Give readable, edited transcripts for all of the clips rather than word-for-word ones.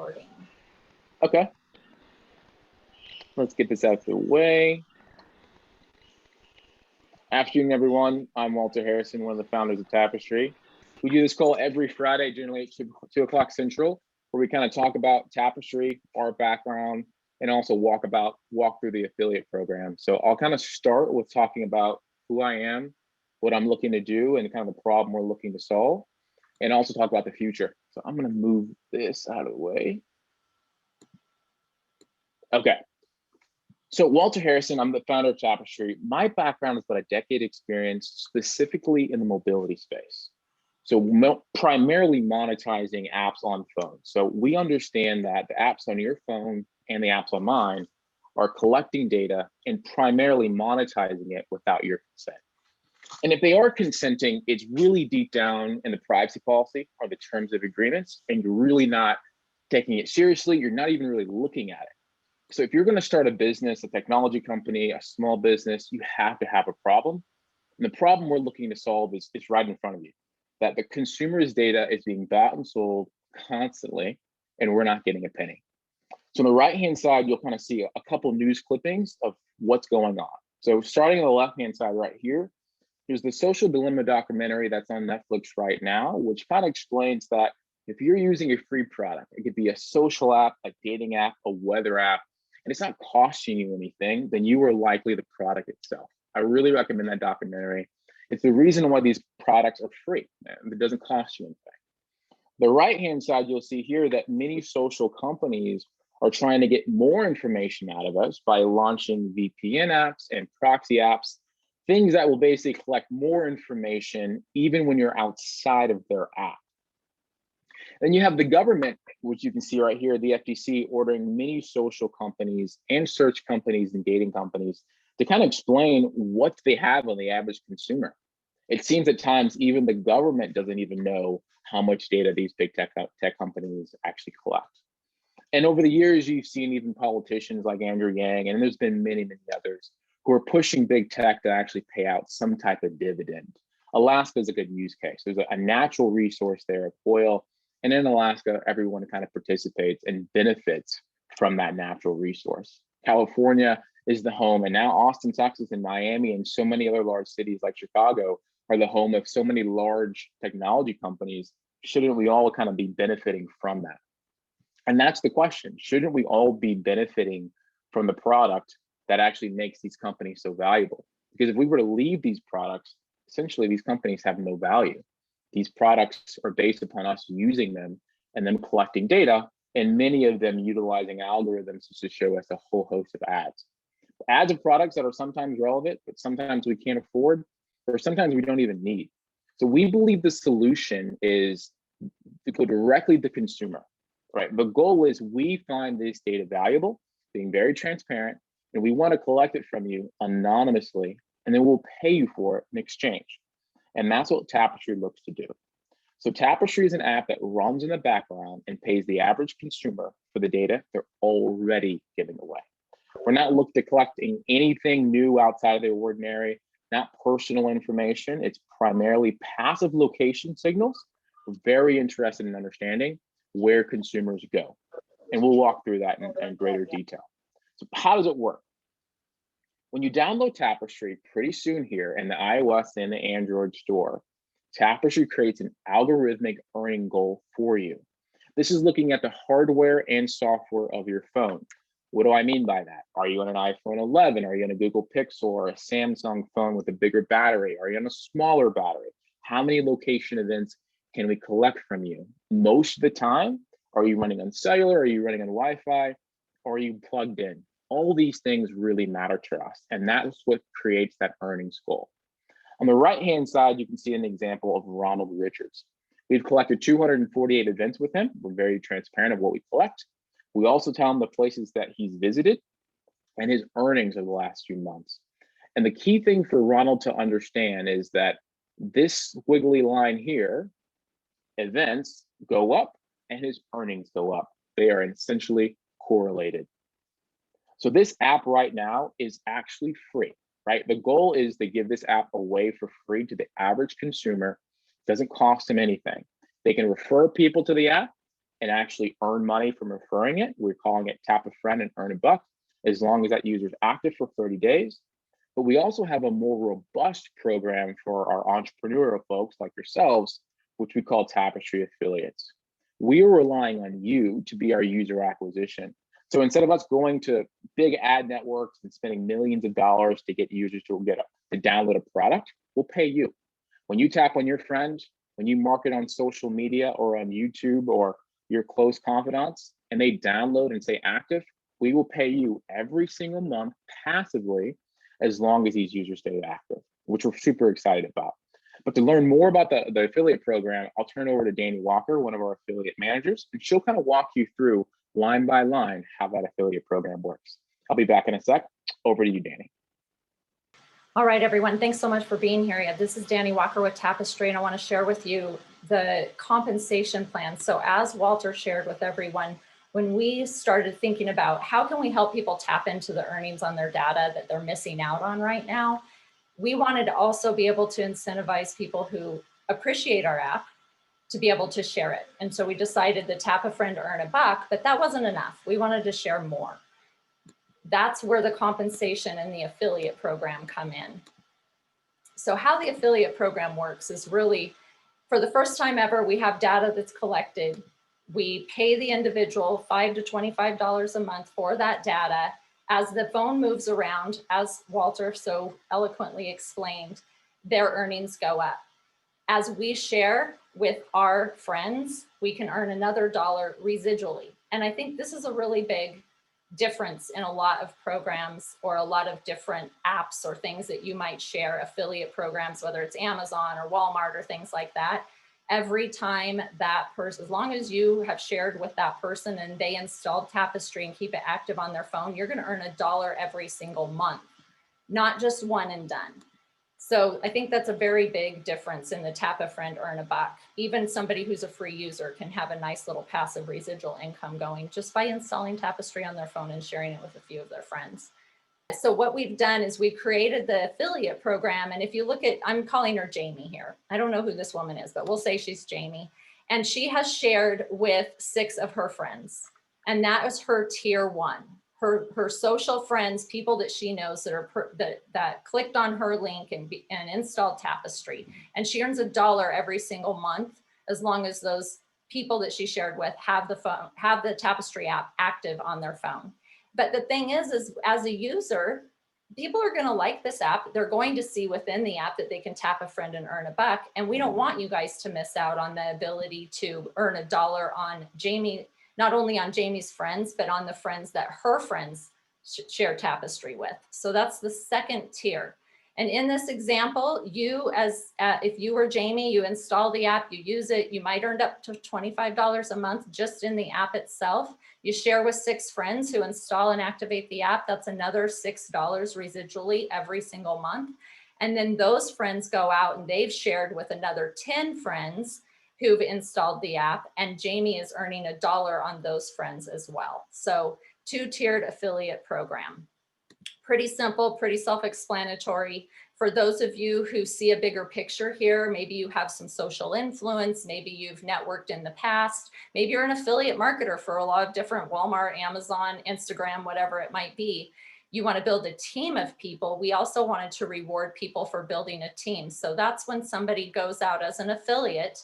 recording. Okay, let's get this out of the way. Afternoon, everyone. I'm Walter Harrison, one of the founders of Tapestri. We do this call every Friday, generally at 2 o'clock Central, where we kind of talk about Tapestri, our background, and also walk through the affiliate program. So I'll kind of start with talking about who I am, what I'm looking to do, and kind of the problem we're looking to solve, and also talk about the future. So I'm going to move this out of the way. Okay. So Walter Harrison, I'm the founder of Tapestri. My background is about a decade experience specifically in the mobility space. So primarily monetizing apps on phones. So we understand that the apps on your phone and the apps on mine are collecting data and primarily monetizing it without your consent. And if they are consenting, it's really deep down in the privacy policy or the terms of agreements, and you're really not taking it seriously. You're not even really looking at it. So if you're going to start a business, a technology company, a small business, you have to have a problem. And the problem we're looking to solve is right in front of you, that the consumer's data is being bought and sold constantly, and we're not getting a penny. So on the right-hand side, you'll kind of see a couple news clippings of what's going on. So starting on the left-hand side right here, there's the Social Dilemma documentary that's on Netflix right now, which kind of explains that if you're using a free product, it could be a social app, a dating app, a weather app, and it's not costing you anything, then you are likely the product itself. I really recommend that documentary. It's the reason why these products are free. It doesn't cost you anything. The right-hand side, you'll see here that many social companies are trying to get more information out of us by launching VPN apps and proxy apps, things that will basically collect more information even when you're outside of their app. Then you have the government, which you can see right here, the FTC ordering many social companies and search companies and dating companies to kind of explain what they have on the average consumer. It seems at times even the government doesn't even know how much data these big tech companies actually collect. And over the years, you've seen even politicians like Andrew Yang, and there's been many, many others who are pushing big tech to actually pay out some type of dividend. Alaska is a good use case. There's a natural resource there of oil. And in Alaska, everyone kind of participates and benefits from that natural resource. California is the home, and now Austin, Texas, and Miami, and so many other large cities like Chicago are the home of so many large technology companies. Shouldn't we all kind of be benefiting from that? And that's the question. Shouldn't we all be benefiting from the product that actually makes these companies so valuable? Because if we were to leave these products, essentially these companies have no value. These products are based upon us using them and then collecting data, and many of them utilizing algorithms to show us a whole host of ads. Ads of products that are sometimes relevant, but sometimes we can't afford, or sometimes we don't even need. So we believe the solution is to go directly to the consumer, right? The goal is we find this data valuable, being very transparent, and we want to collect it from you anonymously, and then we'll pay you for it in exchange. And that's what Tapestri looks to do. So Tapestri is an app that runs in the background and pays the average consumer for the data they're already giving away. We're not looking to collecting anything new outside of the ordinary, not personal information. It's primarily passive location signals. We're very interested in understanding where consumers go. And we'll walk through that in greater detail. So how does it work? When you download Tapestri pretty soon here in the iOS and the Android store, Tapestri creates an algorithmic earning goal for you. This is looking at the hardware and software of your phone. What do I mean by that? Are you on an iPhone 11? Are you on a Google Pixel or a Samsung phone with a bigger battery? Are you on a smaller battery? How many location events can we collect from you? Most of the time, are you running on cellular? Are you running on Wi-Fi? Or are you plugged in? All these things really matter to us, and that's what creates that earnings goal. On the right-hand side, you can see an example of Ronald Richards. We've collected 248 events with him. We're very transparent of what we collect. We also tell him the places that he's visited and his earnings over the last few months. And the key thing for Ronald to understand is that this wiggly line here, events go up and his earnings go up. They are essentially correlated. So this app right now is actually free, right? The goal is to give this app away for free to the average consumer. It doesn't cost them anything. They can refer people to the app, and actually earn money from referring it. We're calling it Tap a Friend and Earn a Buck, as long as that user is active for 30 days. But we also have a more robust program for our entrepreneurial folks like yourselves, which we call Tapestri Affiliates. We are relying on you to be our user acquisition. So instead of us going to big ad networks and spending millions of dollars to get users to download a product, we'll pay you. When you tap on your friend, when you market on social media or on YouTube or your close confidants, and they download and stay active, we will pay you every single month passively, as long as these users stay active, which we're super excited about. But to learn more about the affiliate program, I'll turn it over to Dani Walker, one of our affiliate managers, and she'll kind of walk you through line by line how that affiliate program works. I'll be back in a sec. Over to you, Dani. All right, everyone. Thanks so much for being here. This is Dani Walker with Tapestri, and I want to share with you the compensation plan. So as Walter shared with everyone, when we started thinking about how can we help people tap into the earnings on their data that they're missing out on right now, we wanted to also be able to incentivize people who appreciate our app to be able to share it. And so we decided to tap a friend, earn a buck, but that wasn't enough. We wanted to share more. That's where the compensation and the affiliate program come in. So how the affiliate program works is really, for the first time ever, we have data that's collected. We pay the individual $5 to $25 a month for that data. As the phone moves around, as Walter so eloquently explained, their earnings go up. As we share with our friends, we can earn another dollar residually. And I think this is a really big difference in a lot of programs or a lot of different apps or things that you might share, affiliate programs, whether it's Amazon or Walmart or things like that. Every time that person, as long as you have shared with that person and they installed Tapestri and keep it active on their phone, you're going to earn $1 every single month, not just one and done. So I think that's a very big difference in the tap a friend, earn a buck. Even somebody who's a free user can have a nice little passive residual income going just by installing Tapestri on their phone and sharing it with a few of their friends. So what we've done is we created the affiliate program. And if you look at, I'm calling her Jamie here. I don't know who this woman is, but we'll say she's Jamie. And she has shared with 6 of her friends. And that was her tier 1. Her social friends, people that she knows that are that clicked on her link and installed Tapestri. And she earns $1 every single month, as long as those people that she shared with have the Tapestri app active on their phone. But the thing is as a user, people are going to like this app. They're going to see within the app that they can tap a friend and earn a buck. And we don't want you guys to miss out on the ability to earn $1 on Jamie, not only on Jamie's friends, but on the friends that her friends share Tapestri with. So that's the second tier. And in this example, you if you were Jamie, you install the app, you use it, you might earn up to $25 a month just in the app itself. You share with 6 friends who install and activate the app. That's another $6 residually every single month. And then those friends go out and they've shared with another 10 friends who've installed the app, and Jamie is earning $1 on those friends as well. So 2-tiered affiliate program. Pretty simple, pretty self-explanatory. For those of you who see a bigger picture here, maybe you have some social influence, maybe you've networked in the past, maybe you're an affiliate marketer for a lot of different Walmart, Amazon, Instagram, whatever it might be. You want to build a team of people. We also wanted to reward people for building a team. So that's when somebody goes out as an affiliate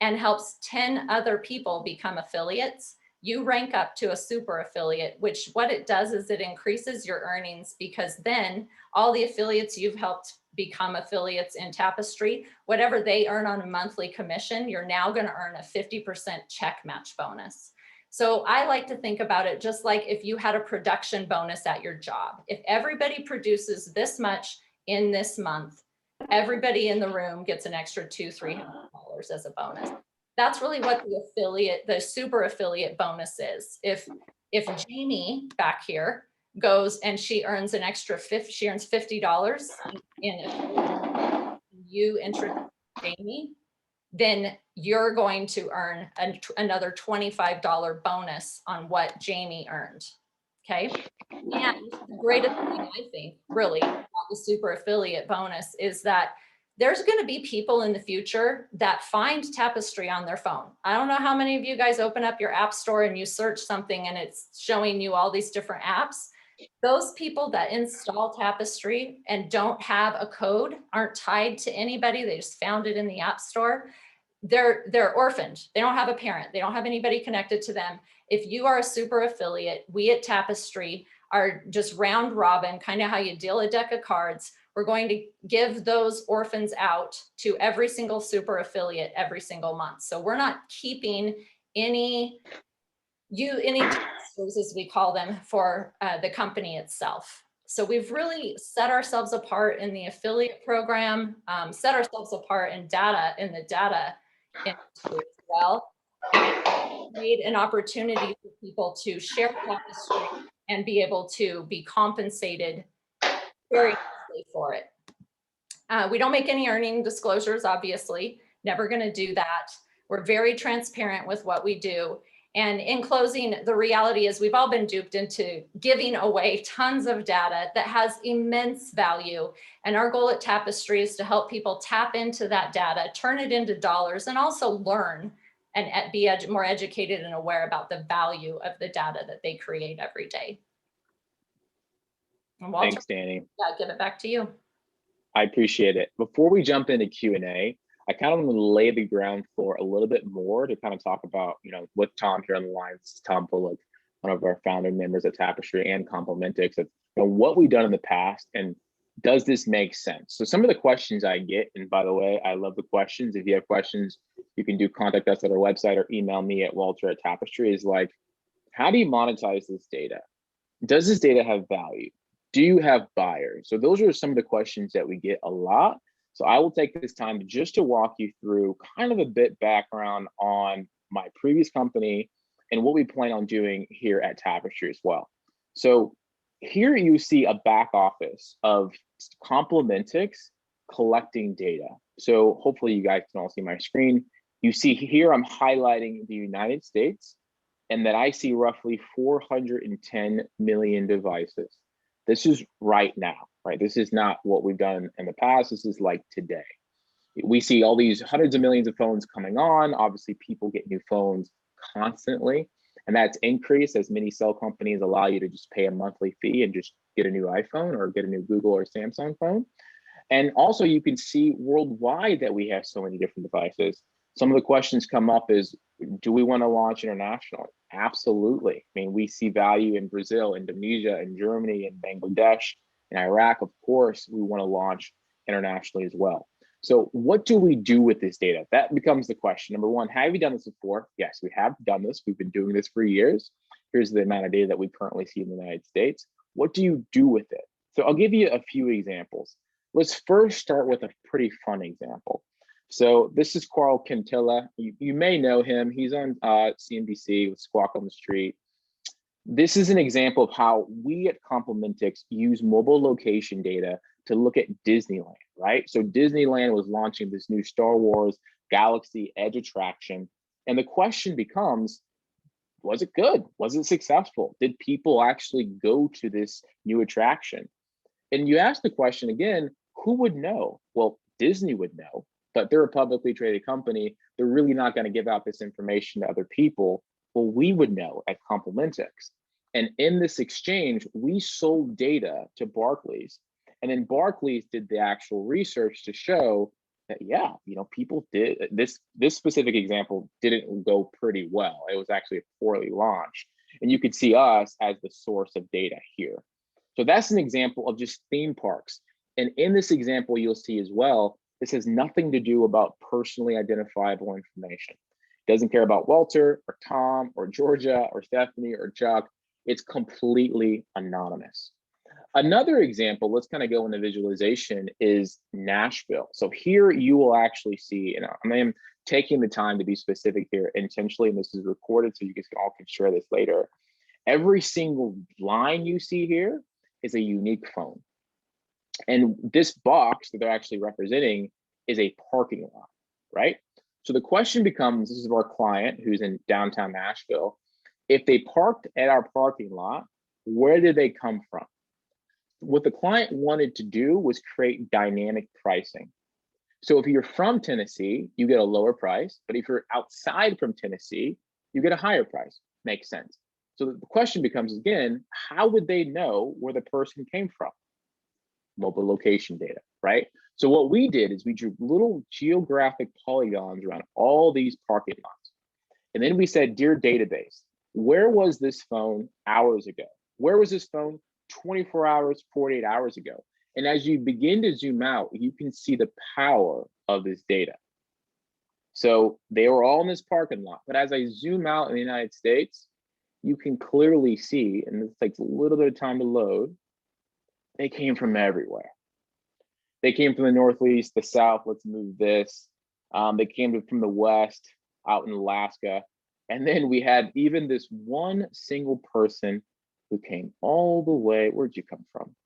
and helps 10 other people become affiliates. You rank up to a super affiliate, which what it does is it increases your earnings, because then all the affiliates you've helped become affiliates in Tapestri, whatever they earn on a monthly commission, you're now going to earn a 50% check match bonus. So I like to think about it just like if you had a production bonus at your job. If everybody produces this much in this month, everybody in the room gets an extra $200-300 as a bonus. That's really what the super affiliate bonus is. If Jamie back here goes and she earns an extra she earns $50 in affiliate, you introduce Jamie, then you're going to earn another $25 bonus on what Jamie earned. Okay. And the greatest thing I think really about the super affiliate bonus is that there's going to be people in the future that find Tapestri on their phone. I don't know how many of you guys open up your app store and you search something and it's showing you all these different apps. Those people that install Tapestri and don't have a code, aren't tied to anybody, they just found it in the app store, they're orphaned. They don't have a parent. They don't have anybody connected to them. If you are a super affiliate, we at Tapestri are just round robin, kind of how you deal a deck of cards. We're going to give those orphans out to every single super affiliate every single month. So we're not keeping any testers, as we call them, for the company itself. So we've really set ourselves apart in the affiliate program, set ourselves apart in the data industry as well, and made an opportunity for people to share Tapestri and be able to be compensated very nicely for it. We don't make any earning disclosures, obviously, never going to do that. We're very transparent with what we do. And in closing, the reality is we've all been duped into giving away tons of data that has immense value. And our goal at Tapestri is to help people tap into that data, turn it into dollars, and also learn and be more educated and aware about the value of the data that they create every day. And Walter, Thanks, Dani. Yeah, give it back to you. I appreciate it. Before we jump into Q&A, I kind of want to lay the ground floor a little bit more to kind of talk about, with Tom here on the line. This is Tom Bullock, one of our founding members at Tapestri and Complementix, of what we've done in the past and does this make sense? So some of the questions I get, and by the way, I love the questions. If you have questions, you can contact us at our website or email me at walter@tapestri, is like, how do you monetize this data? Does this data have value? Do you have buyers? So those are some of the questions that we get a lot. So I will take this time just to walk you through kind of a bit background on my previous company and what we plan on doing here at Tapestri as well. So here you see a back office of Complementix collecting data. So hopefully you guys can all see my screen. You see here I'm highlighting the United States, and that I see roughly 410 million devices. This is right now, right? This is not what we've done in the past. This is like today. We see all these hundreds of millions of phones coming on. Obviously, people get new phones constantly, and that's increased as many cell companies allow you to just pay a monthly fee and just get a new iPhone or get a new Google or Samsung phone. And also you can see worldwide that we have so many different devices. Some of the questions come up is, do we want to launch internationally? Absolutely. I mean, we see value in Brazil, Indonesia, and Germany, and Bangladesh, and Iraq. Of course, we want to launch internationally as well. So what do we do with this data? That becomes the question. Number one, have you done this before? Yes, we have done this. We've been doing this for years. Here's the amount of data that we currently see in the United States. What do you do with it? So I'll give you a few examples. Let's first start with a pretty fun example. So this is Carl Quintilla. You may know him. He's on CNBC with Squawk on the Street. This is an example of how we at Complementix use mobile location data to look at Disneyland, right? So Disneyland was launching this new Star Wars Galaxy Edge attraction. And the question becomes, was it good? Was it successful? Did people actually go to this new attraction? And you ask the question again, who would know? Well, Disney would know, but they're a publicly traded company. They're really not going to give out this information to other people. Well, we would know at Complementix. And in this exchange, we sold data to Barclays. And then Barclays did the actual research to show that, yeah, people did this specific example didn't go pretty well. It was actually a poorly launched. And you could see us as the source of data here. So that's an example of just theme parks. And in this example, you'll see as well, this has nothing to do about personally identifiable information. It doesn't care about Walter or Tom or Georgia or Stephanie or Chuck. It's completely anonymous. Another example, let's kind of go into visualization, is Nashville. So here you will actually see, and I am taking the time to be specific here intentionally, and this is recorded so you guys all can share this later. Every single line you see here is a unique phone. And this box that they're actually representing is a parking lot, right? So the question becomes, this is our client who's in downtown Nashville. If they parked at our parking lot, where did they come from? What the client wanted to do was create dynamic pricing. So if you're from Tennessee, you get a lower price, but if you're outside from Tennessee, you get a higher price. Makes sense. So the question becomes again, how would they know where the person came from? Mobile location data, right? So what we did is we drew little geographic polygons around all these parking lots. And then we said, dear database, where was this phone hours ago? Where was this phone 24 hours, 48 hours ago? And as you begin to zoom out, you can see the power of this data. So they were all in this parking lot. But as I zoom out in the United States, you can clearly see, and this takes a little bit of time to load, they came from everywhere. They came from the Northeast, the South, let's move this. They came from the West, out in Alaska. And then we had even this one single person who came all the way, where'd you come from?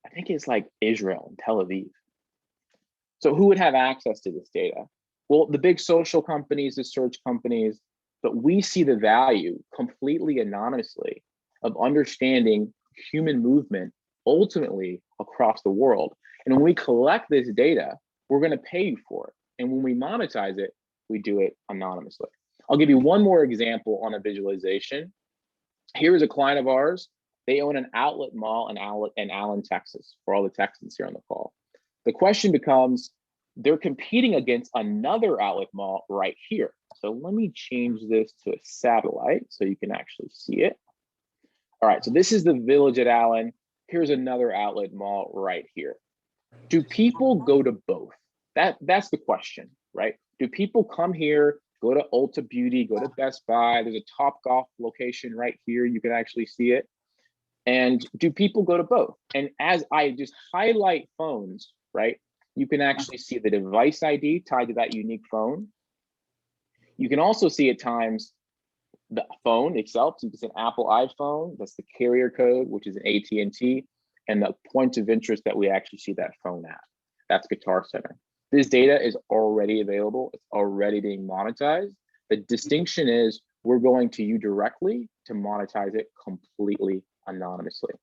I think it's like Israel and Tel Aviv. So who would have access to this data? Well, the big social companies, the search companies, but we see the value completely anonymously of understanding human movement ultimately across the world. And when we collect this data, we're going to pay you for it. And when we monetize it, we do it anonymously. I'll give you one more example on a visualization. Here is a client of ours. They own an outlet mall in Allen, Texas, for all the Texans here on the call. The question becomes, they're competing against another outlet mall right here. So let me change this to a satellite so you can actually see it. All right, so this is the village at Allen. Here's another outlet mall right here. Do people go to both? That's the question, right? Do people come here, go to Ulta Beauty, go to Best Buy? There's a Top Golf location right here. You can actually see it. And do people go to both? And as I just highlight phones, right, you can actually see the device ID tied to that unique phone. You can also see at times the phone itself. So it's an Apple iPhone. That's the carrier code, which is an AT&T, and the point of interest that we actually see that phone at. That's Guitar Center. This data is already available. It's already being monetized. The distinction is we're going to you directly to monetize it completely anonymously.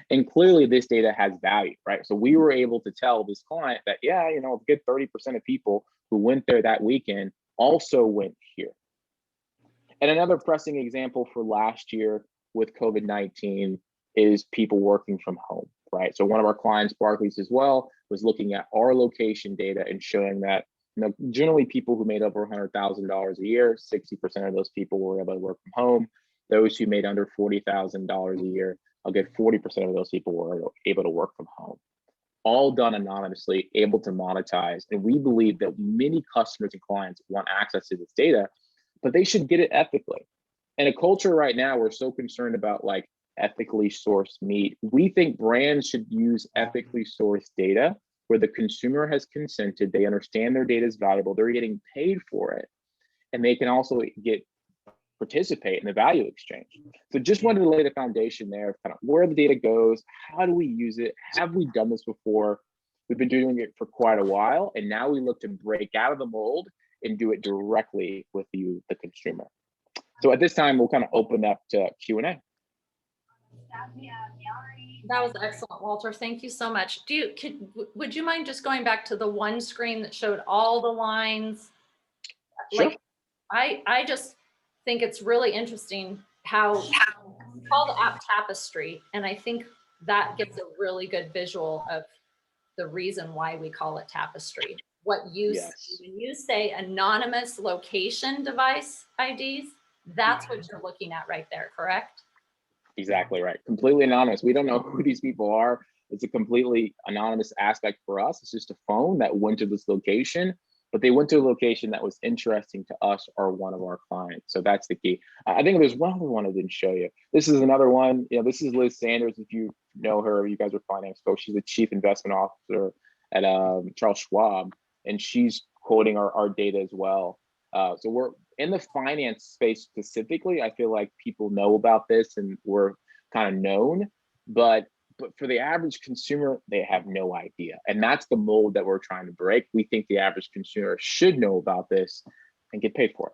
And clearly this data has value, right? So we were able to tell this client that, yeah, you know, a good 30% of people who went there that weekend also went here. And another pressing example for last year with COVID-19 is people working from home, right? So one of our clients, Barclays as well, was looking at our location data and showing that, you know, generally people who made over $100,000 a year, 60% of those people were able to work from home. Those who made under $40,000 a year, I'll get 40% of those people were able to work from home. All done anonymously, able to monetize. And we believe that many customers and clients want access to this data, but they should get it ethically. In a culture right now, we're so concerned about like ethically sourced meat. We think brands should use ethically sourced data where the consumer has consented, they understand their data is valuable, they're getting paid for it, and they can also participate in the value exchange. So just wanted to lay the foundation there of kind of where the data goes, how do we use it, have we done this before? We've been doing it for quite a while, and now we look to break out of the mold and do it directly with you, the consumer. So at this time, we'll kind of open up to Q&A. That was excellent, Walter. Thank you so much. Would you mind just going back to the one screen that showed all the lines? Sure. Like, I just think it's really interesting how we call the app Tapestri, and I think that gives a really good visual of the reason why we call it Tapestri. What you say, when you say anonymous location device IDs, that's what you're looking at right there, correct? Exactly right. Completely anonymous. We don't know who these people are. It's a completely anonymous aspect for us. It's just a phone that went to this location, but they went to a location that was interesting to us or one of our clients. So that's the key. I think there's one other one I didn't show you. This is another one. You know, this is Liz Sanders. If you know her, you guys are finance folks. She's the chief investment officer at Charles Schwab, and she's quoting our data as well. So we're in the finance space specifically. I feel like people know about this and we're kind of known, but for the average consumer, they have no idea. And that's the mold that we're trying to break. We think the average consumer should know about this and get paid for it.